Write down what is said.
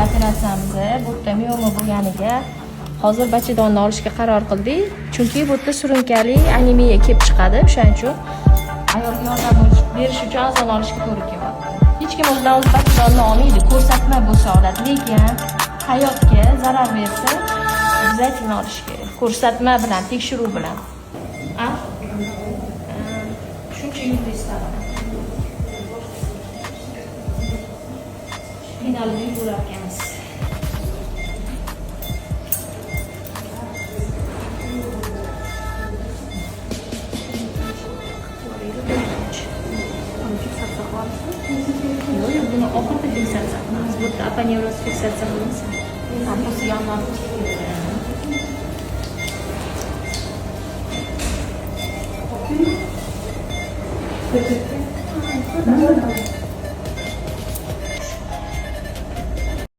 operatsiyamizni bu yerda mioma bo'lganiga hozir bachadonni olishga qaror qildik. Chunki bu yerda surunkali anemiya kelib chiqadi. O'shaning uchun ayolga yordam berish uchun azon olishga to'g'ri kelyapti. Hech kim o'zidan o'zi bachadonni olmaydi. Ko'rsatma bo'lsa oladi, lekin hayotga zarar bersa обязательно olish kerak. Ko'rsatma bilan, tekshiruv bilan. Shuncha yilda istadim. Finalda bo'larkanmiz. Yo'q, buni oxirida fiksatsiya qilamiz. Bu yerda aponevroz fiksatsiya qilamiz. Hammasi yondan chiqadi.